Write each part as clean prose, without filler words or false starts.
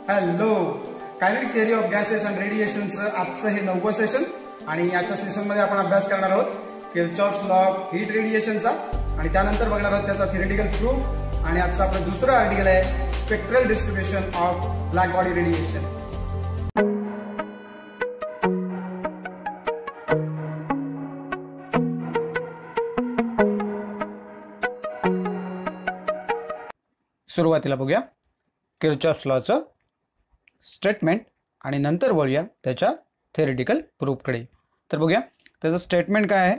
Hello, kinetic theory of gases and रेडिएशनचं आजचं हे 9वं सेशन आणि याच्या सेशनमध्ये आपण अभ्यास करणार आहोत किर्चॉफ्स लॉ ऑफ हीट रेडिएशनचा आणि त्यानंतर बघणार आहोत त्याचा थिअरेटिकल प्रूफ आणि आजचं आपलं दुसरं आर्टिकल आहे spectral distribution of black body radiation. सुरुवातीला बघूया किर्चॉफ्स लॉचं स्टेटमेंट आणि नंतर वळूया त्याच्या थिअरेटिकल प्रूफकडे. तर बघूया त्याचं स्टेटमेंट काय आहे.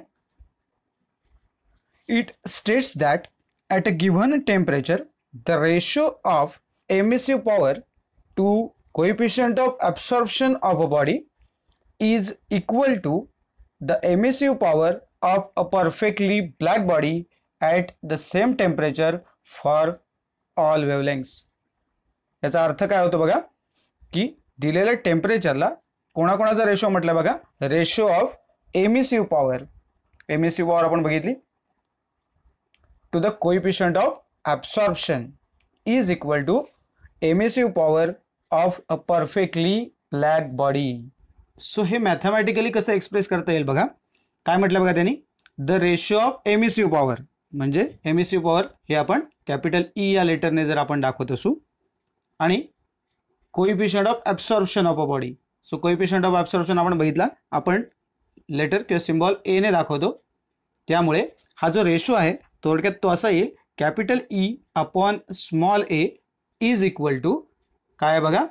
It states that at a given temperature the ratio of emissive power to coefficient of absorption of a body is equal to the emissive power of a perfectly black body at the same temperature for all wavelengths. याचा अर्थ काय होतो बघा की दिलेल्या टेम्परेचरला कोणाकोणाचा ratio म्हटलं बघा, ratio of emissive power. Emissive power आपण बघितली to the coefficient of absorption is equal to emissive power of a perfectly black body. So हे मॅथमॅटिकली कसं एक्सप्रेस करता येईल बघा. काय म्हटलं बघा त्यांनी, the ratio of emissive power म्हणजे एमिसिव्ह पॉवर हे आपण कॅपिटल ई या लेटरने जर आपण दाखवत असू आणि coefficient of absorption of a body. So coefficient of absorption आपण बघितला, आपण लेटर किंवा सिम्बॉल ए ने दाखवतो. त्यामुळे हा जो रेशो आहे थोडक्यात तो असा येईल capital E upon small A is equal to काय बघा,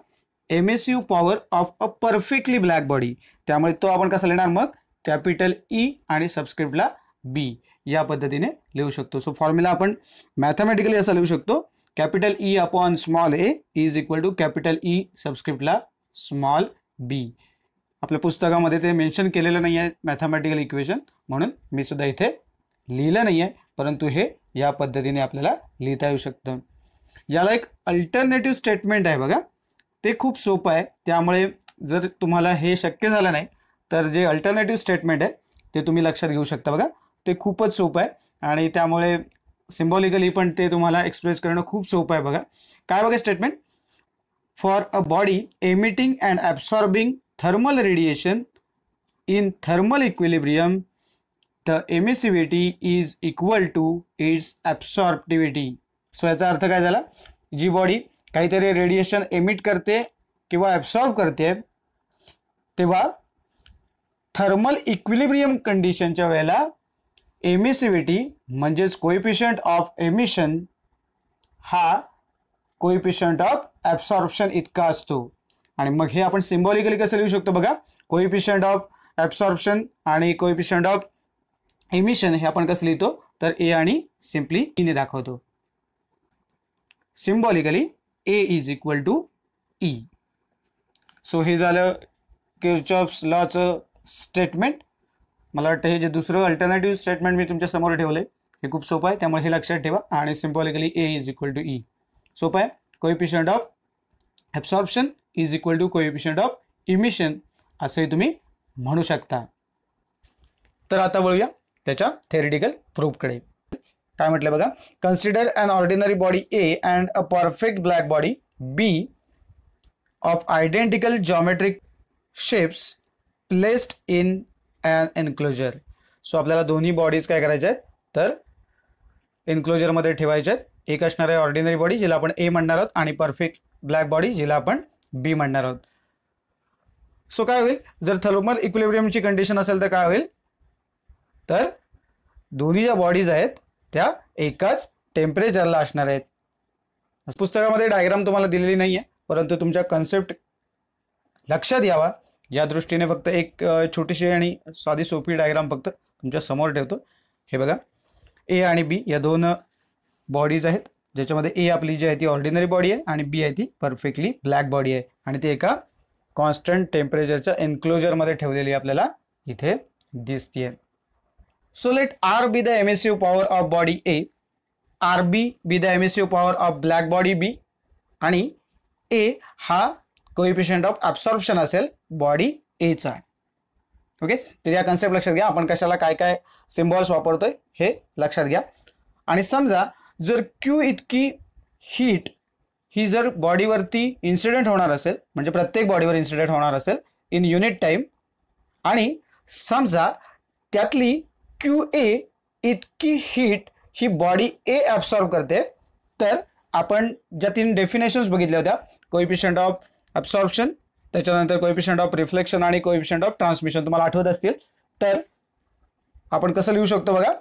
emissive power of a perfectly black body. त्यामुळे तो आपण कसा लिहिणार मग, कॅपिटल ई आणि सबस्क्रिप्टला बी या पद्धतीने लिहू शकतो. सो फॉर्म्युला आपण मॅथमॅटिकली असा लिहू शकतो, capital E upon small A is equal to capital E सबस्क्रिप्टला स्मॉल बी. आपल्या पुस्तकामध्ये ते मेन्शन केलेलं नाही आहे मॅथमॅटिकल इक्वेशन, म्हणून मी सुद्धा इथे लिहिलं नाही आहे, परंतु हे या पद्धतीने आपल्याला लिहिता येऊ शकतं. याला एक अल्टरनेटिव्ह स्टेटमेंट आहे बघा, ते खूप सोपं आहे. त्यामुळे जर तुम्हाला हे शक्य झालं नाही तर जे अल्टरनेटिव्ह स्टेटमेंट आहे ते तुम्ही लक्षात घेऊ शकता बघा. ते खूपच सोपं आहे आणि त्यामुळे सिम्बॉलिकली पण ते तुम्हाला एक्सप्रेस करणं खूप सोपं आहे बघा. काय बघा statement, for a body emitting and absorbing thermal radiation in thermal equilibrium the emissivity is equal to its absorptivity. So याचा अर्थ काय झाला, जी बॉडी काहीतरी रेडिएशन एमिट करते किंवा ॲब्सॉर्ब करते तेव्हा थर्मल इक्विलिब्रियम कंडिशनच्या वेळेला एमिसिव्हिटी म्हणजेच कोएफिशियंट ऑफ एमिशन हा कोएफिशियंट ऑफ ॲब्सॉर्प्शन इतका असतो. आणि मग हे आपण सिम्बॉलिकली कसं लिहू शकतो बघा, कोएफिशियंट ऑफ ॲब्सॉर्प्शन आणि कोएफिशियंट ऑफ एमिशन हे आपण कसं लिहितो तर ए आणि सिम्पली ईने दाखवतो. Symbolically A is equal to E. So हे झालं किर्चॉफ्स लॉचं स्टेटमेंट. मला वाटतं हे जे दुसरं अल्टरनेटिव्ह स्टेटमेंट मी तुमच्या समोर ठेवलं आहे हे खूप सोपं आहे, त्यामुळे हे लक्षात ठेवा. आणि symbolically A is equal to E सोपं आहे. Coefficient of absorption is equal to coefficient of emission असंही तुम्ही म्हणू शकता. तर आता वळूया त्याच्या थिअरेटिकल प्रूफकडे. काय म्हटलं बघा, consider an ordinary body A and a perfect black body B of identical geometric shapes placed in an enclosure. So आपल्याला दोन्ही बॉडीज काय करायच्या आहेत तर एन्क्लोजरमध्ये ठेवायच्या आहेत. एक असणार आहे ऑर्डिनरी बॉडी जिला आपण ए म्हणणार आहोत आणि परफेक्ट ब्लॅक बॉडी जिला आपण बी म्हणणार आहोत. सो काय होईल, जर थर्मल इक्विलिब्रियमची कंडिशन असेल तर काय होईल तर दोन्ही ज्या बॉडीज आहेत त्या एकाच टेम्परेचरला असणार आहेत. पुस्तकामध्ये डायग्राम तुम्हाला दिलेली नाही आहे, परंतु तुमच्या कन्सेप्ट लक्षात यावा या दृष्टीने फक्त एक छोटीशी आणि साधी सोपी डायग्राम फक्त तुमच्या समोर ठेवतो. हे बघा, ए आणि बी या दोन बॉडीज आहेत ज्याच्यामध्ये ए आपली जी आहे ती ऑर्डिनरी बॉडी आहे आणि बी आहे ती परफेक्टली ब्लॅक बॉडी आहे आणि ती एका कॉन्स्टंट टेम्परेचरच्या एन्क्लोजरमध्ये ठेवलेली आपल्याला इथे दिसते. So let R B the emissive power of body A, R B the emissive power of black body B आणि ए हा कोएफिशियंट ऑफ ॲब्सॉर्प्शन असेल बॉडी एचा. ओके, तर या कन्सेप्ट लक्षात घ्या. आपण कशाला काय काय सिम्बॉल्स वापरतोय हे लक्षात घ्या. आणि समजा जर क्यू इतकी हीट ही जर बॉडीवरती इन्सिडेंट होणार असेल, म्हणजे प्रत्येक बॉडीवर इन्सिडेंट होणार असेल इन युनिट टाइम, आणि समजा त्यातली QA इतकी हीट ही बॉडी ए ॲब्सॉर्ब करते, तर आपण ज्या 3 डेफिनेशन्स बघितल्या होत्या, कोएफिशियंट ऑफ ॲब्सॉर्प्शन, त्याच्यानंतर कोएफिशियंट ऑफ रिफ्लेक्शन आणि कोएफिशियंट ऑफ ट्रान्समिशन तुम्हाला आठवत असतील, तर आपण कसं लिहू शकतो बघा.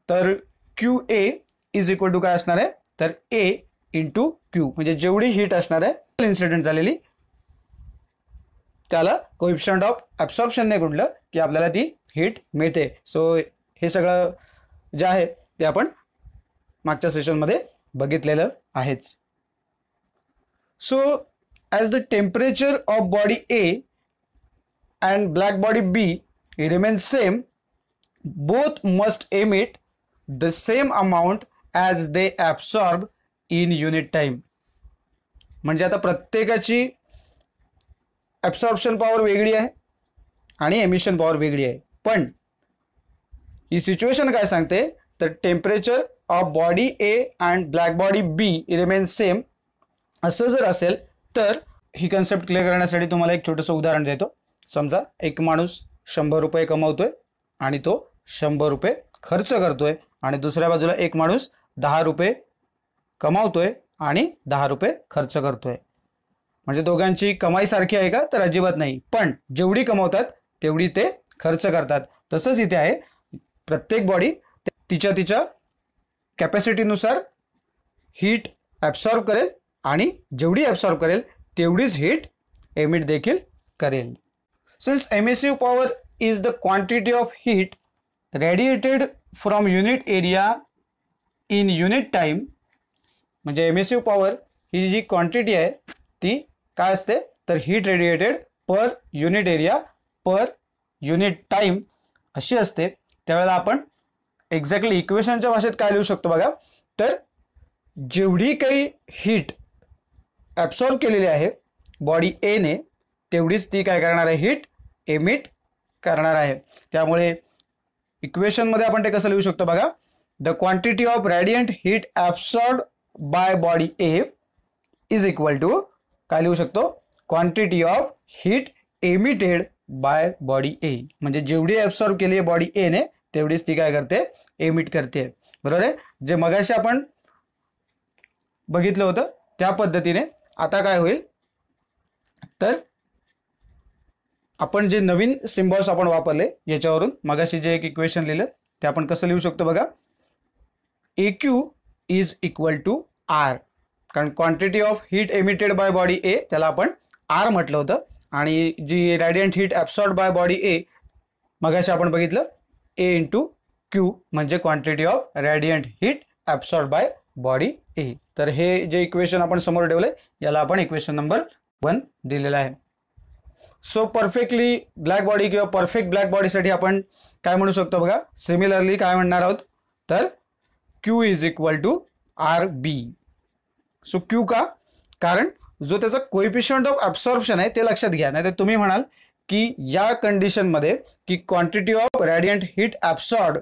तर QA इज इक्वल टू काय असणार आहे, तर A इंटू Q, म्हणजे जेवढी हीट असणार आहे इन्सिडेंट झालेली त्याला कोएफिशियंट ऑफ ॲब्सॉर्प्शनने गुणलं की आपल्याला ती हीट मिळते. सो हे सगळं जे आहे ते आपण मागच्या सेशनमध्ये बघितलेलं आहेच. So as the temperature of body A and black body B remains same, both must emit the same amount as they absorb in unit time. म्हणजे आता प्रत्येकाची ॲब्सॉर्प्शन पॉवर वेगळी आहे आणि एमिशन पॉवर वेगळी आहे, पण ही सिच्युएशन काय सांगते, तर temperature of body A and black body B remains same असं जर असेल तर ही कन्सेप्ट क्लिअर करण्यासाठी तुम्हाला एक छोटंसं उदाहरण देतो. समजा एक माणूस 100 रुपये कमवतोय आणि तो 100 रुपये खर्च करतोय, आणि दुसऱ्या बाजूला एक माणूस 10 रुपये कमावतोय आणि 10 रुपये खर्च करतोय. म्हणजे दोघांची कमाई सारखी आहे का, तर अजिबात नाही, पण जेवढी कमवतात तेवढी ते खर्च करतात. तसंच इथे आहे, प्रत्येक बॉडी तिच्या कॅपॅसिटीनुसार हीट ॲब्सॉर्ब करेल आणि जेवढी ॲब्सॉर्ब करेल तेवढीच हीट एमिट देखील करेल. Since emissive power is the quantity of heat radiated from unit area in unit time, म्हणजे एमिसिव्ह पॉवर ही जी क्वांटिटी आहे ती काय असते, तर हीट रेडिएटेड पर unit area per unit time अशी असते. त्यावेळेला आपण एक्झॅक्टली इक्वेशनच्या भाषेत काय लिहू शकतो बघा, तर जेवढी काही हीट ॲब्सॉर्ब केलेली आहे बॉडी ए ने तेवढीच ती काय करणार आहे, हीट एमिट करणार आहे. त्यामुळे इक्वेशनमध्ये आपण ते कसं लिहू शकतो बघा, the quantity of radiant heat absorb by body A is equal to काय लिहू शकतो, quantity of heat emitted by body A, म्हणजे जेवढी ॲब्सॉर्ब केली आहे बॉडी ए ने तेवढीच ती काय करते, एमिट करते. बरोबर आहे, जे मगाशी आपण बघितलं होतं त्या पद्धतीने आता काय होईल, तर आपण जे नवीन सिम्बॉल्स आपण वापरले याच्यावरून मगाशी जे एक इक्वेशन लिहिलं ते आपण कसं लिहू शकतो बघा, AQ is equal to R, कारण quantity of heat emitted by body A त्याला आपण R म्हटलं होतं, आणि जी radiant heat absorb by body A मगाशी आपण बघितलं A इंटू Q, म्हणजे quantity of radiant heat absorb by body A. तर हे जे इक्वेशन आपण समोर ठेवले याला आपण इक्वेशन नंबर 1 दिलेला आहे. सो परफेक्टली ब्लॅक बॉडी किंवा परफेक्ट ब्लॅक बॉडीसाठी आपण काय म्हणू शकतो बघा, सिमिलरली काय म्हणणार आहोत, तर Q is equal to RB. So Q का, कारण जो त्याचा कोएफिशियंट ऑफ ॲब्सॉर्प्शन आहे ते लक्षात घ्या, नाही तर तुम्ही म्हणाल की या कंडिशनमध्ये की quantity of radiant heat absorb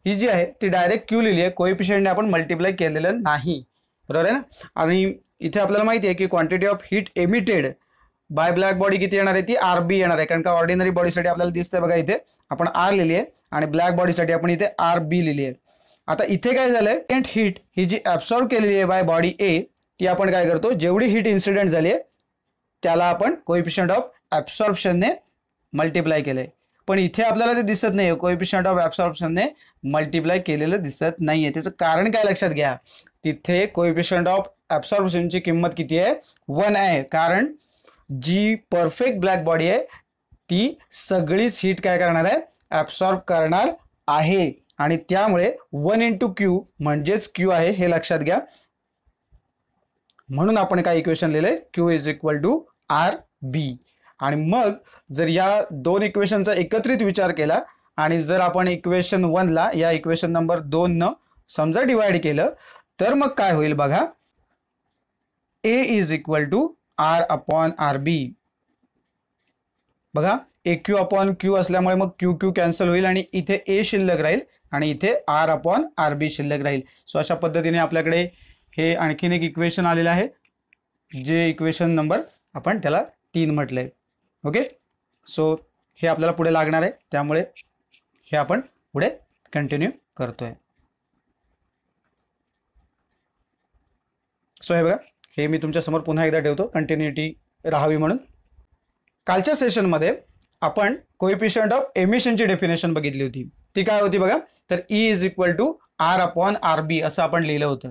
ही जी आहे ती डायरेक्ट Q लिहिली आहे, कोएफिशियंटने आपण मल्टिप्लाय केलेलं नाही. बरोबर आहे ना. आणि इथे आपल्याला माहिती आहे की quantity of heat emitted bye black body किती येणार आहे, ती RB येणार आहे, कारण का ऑर्डिनरी बॉडीसाठी आपल्याला दिसतंय बघा इथे आपण R लिहिली आहे आणि ब्लॅक बॉडीसाठी आपण इथे RB लिहिली आहे. आता इथे काय झालंय, रॅडियंट हीट ही जी ॲब्सॉर्ब केलेली आहे बाय बॉडी ए ती आपण काय करतो, जेवढी हीट इन्सिडेंट झाली आहे त्याला आपण कोएफिशियंट ऑफ ॲब्सॉर्प्शनने मल्टिप्लाय केलंय, पण इथे आपल्याला ते दिसत नाही आहे, कोएफिशियंट ऑफ ॲब्सॉर्प्शनने मल्टिप्लाय केलेलं दिसत नाही आहे. त्याचं कारण काय लक्षात घ्या, तिथे कोएफिशियंट ऑफ ॲब्सॉर्प्शनची किंमत किती आहे, 1 आहे, कारण जी परफेक्ट ब्लॅक बॉडी आहे ती सगळीच हीट काय करणार आहे, ॲब्सॉर्ब करणार आहे, आणि त्यामुळे 1 इंटू Q म्हणजेच Q आहे हे लक्षात घ्या. म्हणून आपण काय इक्वेशन लिहिलंय, Q is equal to RB. आणि मग जर या दोन इक्वेशनचा एकत्रित विचार केला आणि जर आपण इक्वेशन 1 ला या इक्वेशन नंबर 2 न समजा डिवाइड केलं तर मग काय होईल बघा, A is equal to R upon RB. बघा AQ अपॉन Q असल्यामुळे मग QQ कॅन्सल होईल आणि इथे A शिल्लक राहील आणि इथे R अपॉन RB शिल्लक राहील. सो अशा पद्धतीने आपल्याकडे हे आणखीन एक इक्वेशन आलेलं आहे, जे इक्वेशन नंबर आपण त्याला 3 म्हटलंय. ओके, सो हे आपल्याला पुढे लागणार आहे, त्यामुळे हे आपण पुढे कंटिन्यू करतोय. सो हे बघा, हे मी तुमच्या समोर पुन्हा एकदा ठेवतो कंटिन्युटी राहावी म्हणून. कालच्या सेशनमध्ये आपण कोएफिशियंट ऑफ एमिशनची डेफिनेशन बघितली होती. ती काय होती बघा, तर E is equal to R upon R B असं आपण लिहिलं होतं.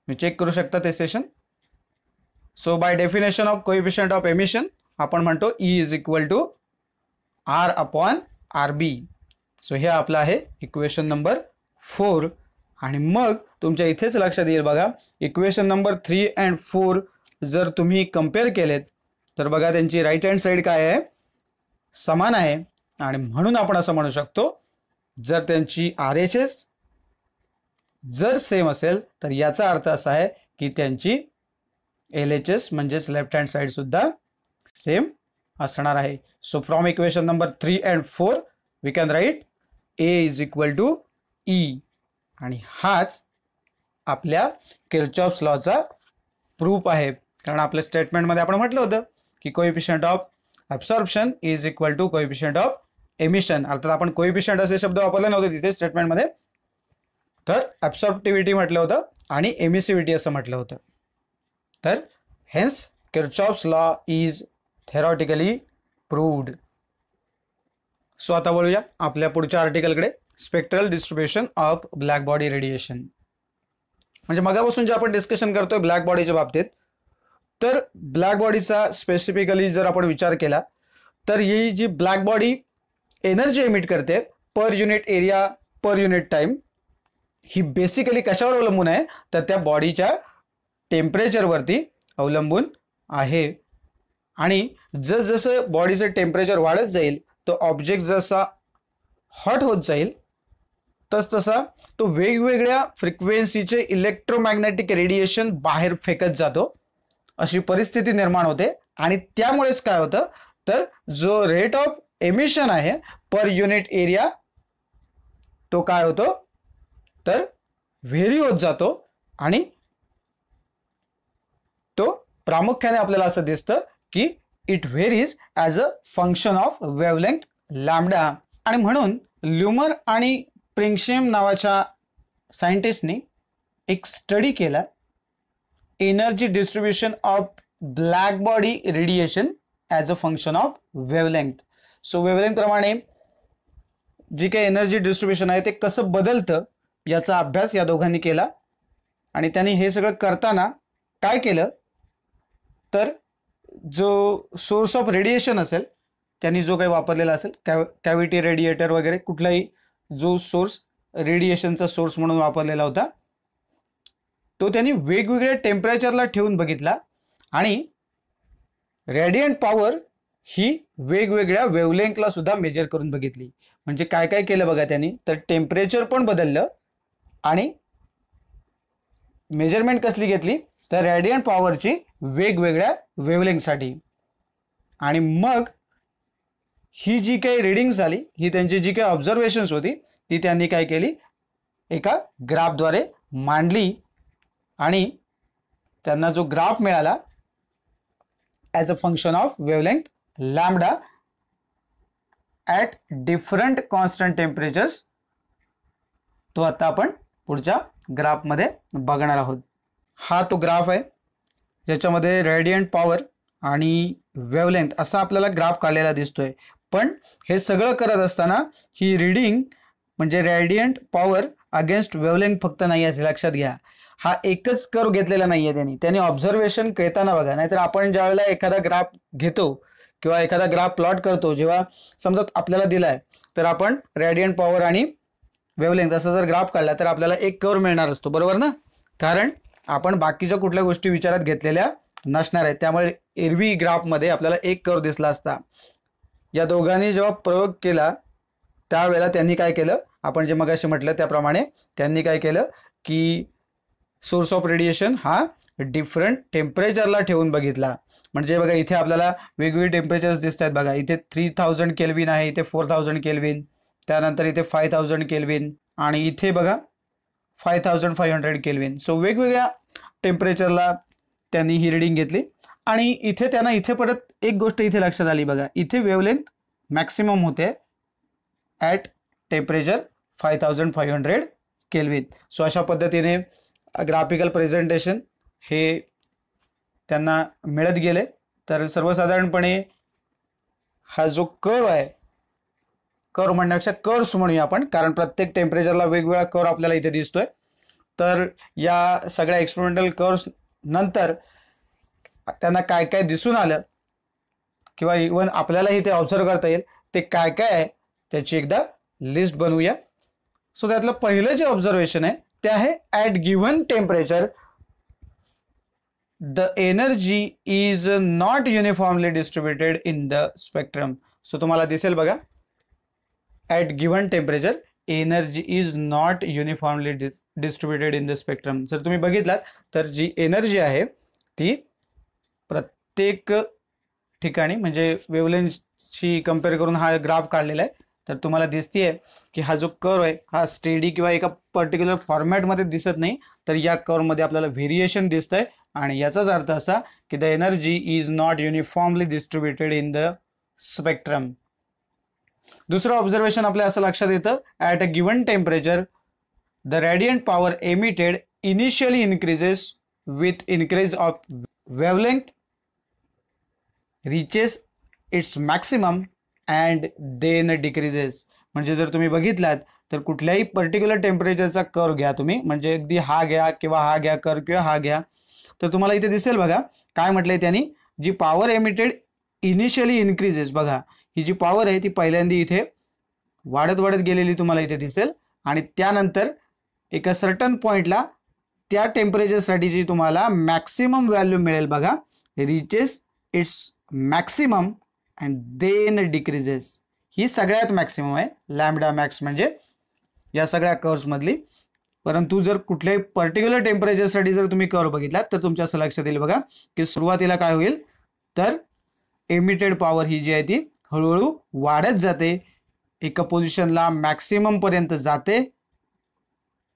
मी चेक करू शकता ते session. So by definition of coefficient of emission आपण म्हणतो E is equal to R upon R B. So हे आपलं आहे इक्वेशन नंबर 4. आणि मग तुमच्या इथेच लक्षात येईल बघा, इक्वेशन नंबर 3 and 4 जर तुम्ही कम्पेअर केलेत तर बघा त्यांची राईट हँड साईड काय आहे, समान आहे. आणि म्हणून आपण असं म्हणू शकतो, जर त्यांची RHS जर सेम असेल तर याचा अर्थ असा आहे की त्यांची LHS म्हणजेच लेफ्ट हँड साईड सुद्धा सेम असणार आहे. So from equation number 3 and 4 we can write A is equal to E. आणि हाच आपल्या किर्चॉफ्स लॉचा प्रूफ आहे. कारण आपल्या स्टेटमेंटमध्ये आपण म्हटलं होतं की coefficient of absorption is equal to coefficient of emission. अर्थात आपण कोएफिशियंट असे शब्द वापरले नव्हते तिथे स्टेटमेंटमध्ये, तर ॲब्सॉर्प्टिव्हिटी म्हटलं होतं आणि एमिसिव्हिटी असं म्हटलं होतं. तर hence Kirchhoff's law is theoretically proved. So आता बोलूया आपल्या पुढच्या आर्टिकलकडे, spectral distribution of black body radiation. म्हणजे मगापासून जे आपण डिस्कशन करतोय ब्लॅक बॉडीच्या बाबतीत, तर ब्लॅक बॉडीचा स्पेसिफिकली जर आपण विचार केला तर ही जी ब्लॅक बॉडी एनर्जी एमिट करते per unit area per unit time, ही बेसिकली कशावर अवलंबून आहे, तर त्या बॉडीच्या टेम्परेचरवरती अवलंबून आहे. आणि जसजसं बॉडीचं टेम्परेचर वाढत जाईल तो ऑब्जेक्ट जसा हॉट होत जाईल तसतसा तो वेगवेगळ्या फ्रिक्वेन्सीचे इलेक्ट्रोमॅग्नेटिक रेडिएशन बाहेर फेकत जातो, अशी परिस्थिती निर्माण होते. आणि त्यामुळेच काय होतं, तर जो रेट ऑफ एमिशन आहे पर युनिट एरिया तो काय होतो, तर व्हेरी होत जातो. आणि तो प्रामुख्याने आपल्याला असं दिसतं की it varies as a function of wavelength lambda. आणि म्हणून ल्युमर आणि प्रिंगशेम नावाच्या सायंटिस्टनी एक स्टडी केला, energy distribution of black body radiation as a function of wavelength. So wavelength प्रमाणे जी काही एनर्जी डिस्ट्रीब्युशन आहे ते कसं बदलतं याचा अभ्यास या दोघांनी केला. आणि त्यांनी हे सगळं करताना काय केलं, तर जो सोर्स ऑफ रेडिएशन असेल त्यांनी जो काही वापरलेला असेल कॅव्हिटी रेडिएटर वगैरे कुठलाही जो सोर्स रेडिएशनचा सोर्स म्हणून वापरलेला होता तो त्यांनी वेगवेगळ्या टेम्परेचरला ठेवून बघितला. आणि रेडियंट पॉवर ही वेगवेगळ्या वेवलेंथला सुद्धा मेजर करून बघितली. म्हणजे काय काय केलं बघा त्यांनी, तर टेम्परेचर पण बदललं आणि मेजरमेंट कसली घेतली, तर रेडियंट पॉवरची वेगवेगळ्या वेवलेंथसाठी. आणि मग ही जी काही रीडिंग झाली, ही त्यांची जी काही ऑब्झर्वेशन्स होती ती त्यांनी काय केली, एका ग्राफद्वारे मांडली. आणि त्यांना जो ग्राफ मिळाला as a function of wavelength lambda at different constant temperatures, तो आता आपण पुढच्या ग्राफमध्ये बघणार आहोत. हा तो ग्राफ आहे ज्याच्यामध्ये रेडियंट पॉवर आणि वेवलेंथ असा आपल्याला ग्राफ काढलेला दिसतोय. पण हे सगळं करत असताना ही रीडिंग म्हणजे रेडियंट पॉवर अगेन्स्ट वेवलेंथ फक्त नाही आहे, लक्षात घ्या. हा एकच कर्व घेतलेला नाही आहे त्यांनी ऑब्झर्वेशन करताना बघा. नाहीतर आपण ज्या वेळेला एखादा ग्राफ घेतो किंवा एखादा ग्राफ प्लॉट करतो, जेव्हा समजा आपल्याला दिलाय तर आपण रेडियंट पॉवर आणि वेवलेंथ असा जर ग्राफ काढला तर आपल्याला एक कर्व मिळणार असतो, बरोबर ना. कारण आपण बाकीच्या कुठल्या गोष्टी विचारात घेतलेल्या नसणार आहेत. त्यामुळे एरवी ग्राफमध्ये आपल्याला एक कर्व दिसला असता. या दोघांनी जेव्हा प्रयोग केला त्यावेळेला त्यांनी काय केलं, आपण जे मगाशी म्हटलं त्याप्रमाणे त्यांनी काय केलं की सोर्स ऑफ रेडिएशन हा डिफरंट टेम्परेचरला ठेवून बघितला. म्हणजे बघा इथे आपल्याला वेगवेगळे टेम्परेचर्स दिसत आहेत बघा. इथे 3000 केल्विन आहे, इथे 4000 केल्विन, त्यानंतर इथे 5000 केल्विन आणि इथे बघा 5500 केल्विन. सो वेगवेगळ्या टेम्परेचरला त्यांनी ही रिडिंग घेतली आणि इथे त्यांना इथे परत एक गोष्ट इथे लक्षात आली बघा, इथे वेवलेंथ मॅक्सिमम होते ॲट टेम्परेचर 5500 केल्विन. सो अशा पद्धतीने ग्राफिकल प्रेझेंटेशन हे त्यांना मिळत गेले. तर सर्वसाधारणपणे हा जो कर्व आहे, कर्व म्हणण्यापेक्षा कर्व्स म्हणूया आपण, कारण प्रत्येक टेम्परेचरला वेगवेगळा कर्व आपल्याला इथे दिसतोय. तर या सगळ्या एक्सपेरिमेंटल कर्व्स नंतर त्यांना काय काय दिसून आलं किंवा इवन आपल्यालाही ते ऑब्झर्व करता येईल ते काय काय आहे त्याची एकदा लिस्ट बनवूया. सो त्यातलं पहिलं जे ऑब्झर्वेशन आहे ते आहे at given temperature the energy is not uniformly distributed in the spectrum. So तुम्हाला दिसेल बघा, at given temperature energy is not uniformly distributed in the spectrum. जर तुम्ही बघितलात तर जी एनर्जी आहे ती प्रत्येक ठिकाणी म्हणजे वेवलेंथशी कंपेअर करून हा ग्राफ काढलेला आहे. तर तुम्हाला दिसतीये की हा जो कर्व आहे हा स्टेडी किंवा एका पर्टिक्युलर फॉर्मॅटमध्ये दिसत नाही, तर या कर्वमध्ये आपल्याला व्हेरिएशन दिसतंय आणि याचाच अर्थ असा की the energy is not uniformly distributed in the spectrum. दुसरं ऑब्झर्वेशन आपल्या असं लक्षात येतं, at a given temperature the radiant power emitted initially increases with increase of wavelength reaches its maximum and then decreases. म्हणजे जर तुम्ही बघितलात तर कुठल्याही पर्टिक्युलर टेम्परेचरचा कर्व घ्या तुम्ही, म्हणजे अगदी हा घ्या किंवा हा घ्या कर्व किंवा हा घ्या, तर तुम्हाला इथे दिसेल बघा काय म्हटलंय त्यांनी, जी पॉवर एमिटेड इनिशियली इन्क्रीजेस, बघा ही जी पॉवर आहे ती पहिल्यांदा इथे वाढत वाढत गेलेली तुम्हाला इथे दिसेल आणि त्यानंतर एका सर्टन पॉइंटला त्या टेम्परेचरसाठी तुम्हाला मॅक्सिमम व्हॅल्यू मिळेल बघा, reaches its maximum and then decreases. ही सगळ्यात मॅक्सिमम आहे लॅम्बडा मॅक्स म्हणजे या सगळ्या कर्व्स मधली. परंतु जर कुठल्याही पर्टिक्युलर टेम्परेचरसाठी जर तुम्ही कर्व बघितलात तर तुमच्या असं लक्षात येईल बघा की सुरुवातीला काय होईल तर एमिटेड पॉवर ही जी आहे ती हळूहळू वाढत जाते, एका पोझिशनला मॅक्सिमम पर्यंत जाते,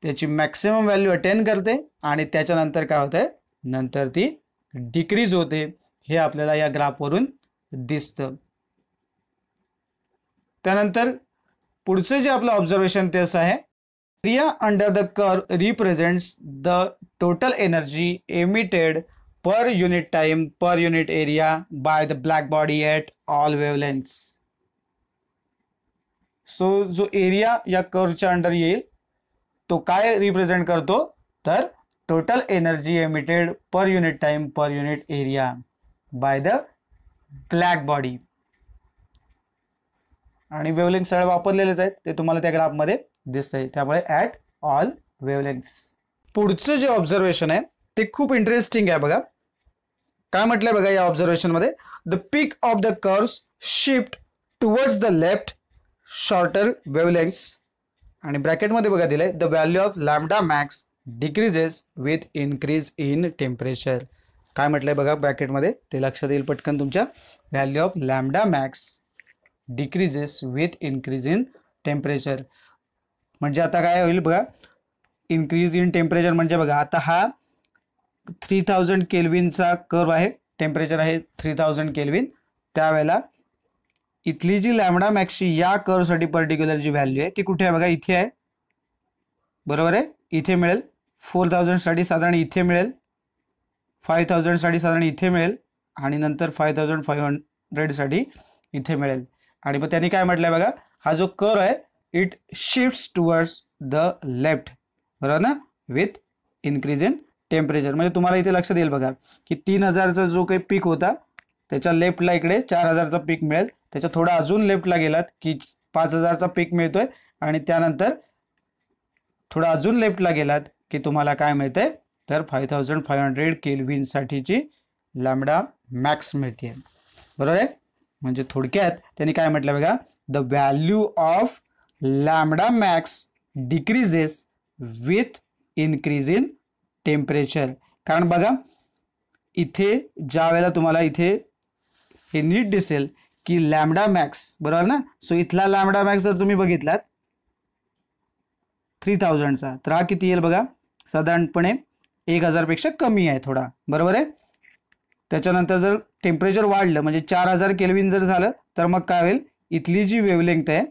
त्याची मॅक्सिमम व्हॅल्यू अटेन करते आणि त्याच्यानंतर काय होतंय, नंतर ती डिक्रीज होते. हे आपल्याला या ग्राफवरून दिसतं. त्यानंतर पुढचं जे आपलं ऑब्झर्वेशन ते असं आहे, area under the curve represents the total energy emitted per unit time per unit area by the black body at all wavelengths. So जो एरिया या कर्वच्या अंडर येईल तो काय रिप्रेझेंट करतो तर total energy emitted per unit time per unit area by the black body. आणि wavelength सगळे वापरलेलेच आहेत ते तुम्हाला त्या ग्राफमध्ये दिसतंय, त्यामुळे ॲट ऑल वेवलेंथ्स. पुढचं जे ऑब्झर्वेशन आहे ते खूप इंटरेस्टिंग आहे बघा. काय म्हटलंय बघा या ऑब्झर्वेशन मध्ये, the peak of the curves shift towards the left shorter wavelengths आणि ब्रॅकेटमध्ये बघा दिलंय the value of lambda max decreases with increase in temperature. काय म्हटलंय बघा ब्रॅकेटमध्ये ते लक्षात येईल पटकन तुमच्या, value of lambda max decreases with increase in temperature. म्हणजे आता काय होईल बघा, इन्क्रीज इन टेम्परेचर म्हणजे बघा आता हा 3000 केल्विनचा कर्व आहे, टेम्परेचर आहे 3000 केल्विन, त्यावेळेला इथली जी लॅम्बडा मॅक्सची या कर्वसाठी पर्टिक्युलर जी व्हॅल्यू आहे ती कुठे आहे बघा, इथे आहे बरोबर आहे, इथे मिळेल. 4000 साठी साधारण इथे मिळेल, 5000 साठी साधारण इथे मिळेल आणि नंतर 5500 साठी इथे मिळेल. आणि मग त्यांनी काय म्हटलंय बघा, हा जो कर्व आहे it shifts towards the left, बरोबर ना, विथ इन्क्रीज इन टेम्परेचर. म्हणजे तुम्हाला इथे लक्षात येईल बघा की 3000चा जो काही पीक होता त्याच्या लेफ्टला इकडे 4000चा पीक मिळेल, त्याच्या थोडा अजून लेफ्टला गेलात की 5000चा पीक मिळतोय आणि त्यानंतर थोडा अजून लेफ्टला गेलात की तुम्हाला काय मिळतंय तर 5500 केल्विन साठीची लॅम्बडा मॅक्स मिळते, बरोबर आहे. म्हणजे थोडक्यात त्यांनी काय म्हटलं बघा, the value of lambda max decreases with increase in temperature. कारण बघा इथे ज्या वेळेला तुम्हाला इथे हे नीट दिसेल की लॅम्बडा मॅक्स, बरोबर ना, सो इथला लॅम्बडा मॅक्स जर तुम्ही बघितलात 3000चा तर हा किती येईल बघा, साधारणपणे 1000 पेक्षा कमी आहे थोडा, बरोबर आहे. त्याच्यानंतर जर टेम्परेचर वाढलं म्हणजे 4000 केल्विन जर झालं तर मग काय होईल, इथली जी वेवलेंग्थ आहे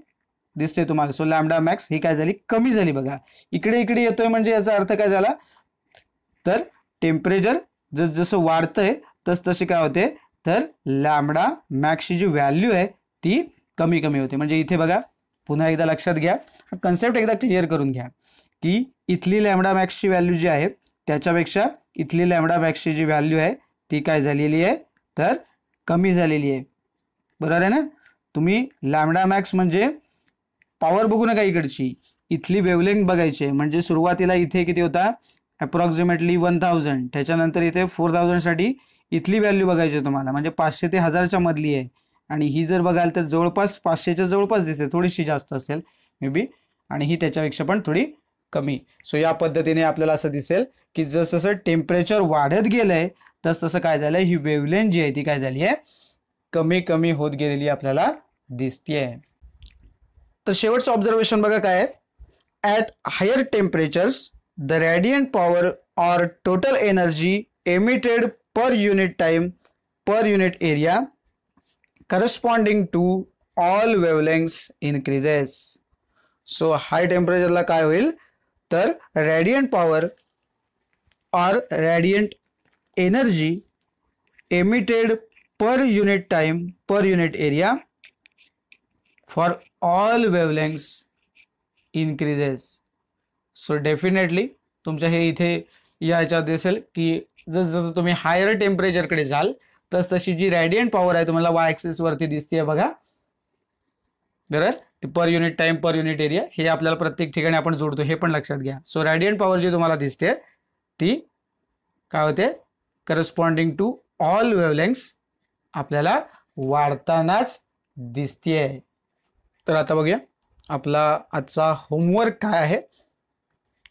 दिसते तुम्हाला, सो लॅम्बडा मॅक्स ही काय झाली, कमी झाली बघा. इकडे इकडे येतोय म्हणजे याचा अर्थ काय झाला, तर टेम्परेचर जसं वाढतंय तसे काय होते, तर लॅम्बडा मॅक्सची जी व्हॅल्यू आहे ती कमी कमी होते. म्हणजे इथे बघा पुन्हा एकदा लक्षात घ्या, हा कन्सेप्ट एकदा क्लिअर करून घ्या की इथली लॅम्बडा मॅक्सची व्हॅल्यू जी आहे त्याच्यापेक्षा इथली लॅम्बडा मॅक्सची जी व्हॅल्यू आहे ती काय झालेली आहे, तर कमी झालेली आहे. बरोबर आहे ना. तुम्ही लॅम्बडा मॅक्स म्हणजे पॉवर बघू नका इकडची, इथली वेवलेंग्थ बघायची आहे. म्हणजे सुरुवातीला इथे किती होता, अप्रॉक्सिमेटली 1000, त्याच्यानंतर इथे 4000 साठी इथली व्हॅल्यू बघायची तुम्हाला, म्हणजे 500 ते 1000च्या मधली आहे. आणि ही जर बघाल तर जवळपास 500च्या जवळपास दिसते, थोडीशी जास्त असेल मे बी, आणि ही त्याच्यापेक्षा पण थोडी कमी. सो या पद्धतीने आपल्याला असं दिसेल की जसं टेम्परेचर वाढत गेलंय तसं काय झालंय, ही वेवलेंथ जी आहे ती काय झाली आहे, कमी कमी होत गेलेली आपल्याला दिसतेय. तर शेवटचं ऑब्झर्वेशन बघा काय आहे, at higher temperatures the radiant power or total energy emitted per unit time per unit area corresponding to all wavelengths increases. So high टेम्परेचरला काय होईल, तर radiant power or radiant energy emitted per unit time per unit area for all wavelengths increases. So definitely तुमच्या हे इथे याच्यात दिसेल की जसं तुम्ही हायर टेम्परेचरकडे जाल तशी जी रेडियंट पॉवर आहे तुम्हाला वाय ॲक्सिस वरती दिसते बघा, बरोबर. पर unit time per unit area हे आपल्याला प्रत्येक ठिकाणी आपण जोडतो, हे पण लक्षात घ्या. सो रेडियंट पॉवर जी तुम्हाला दिसते ती काय होते, करस्पॉन्डिंग टू ऑल वेवलेंग्थ्स आपल्याला वाढतानाच दिसतेय. तर आता बघूया आपला आजचा होमवर्क काय आहे.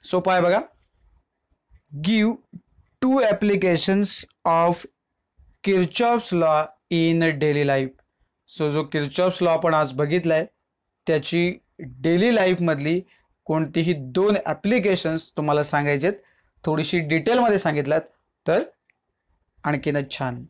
सोपा आहे बघा. Give 2 applications of Kirchhoff's law in daily life. So जो किर्चॉफ्स लॉ आपण आज बघितलाय त्याची डेली लाईफमधली कोणतीही 2 ॲप्लिकेशन्स तुम्हाला सांगायचेत, थोडीशी डिटेलमध्ये सांगितल्यात तर आणखीनच छान.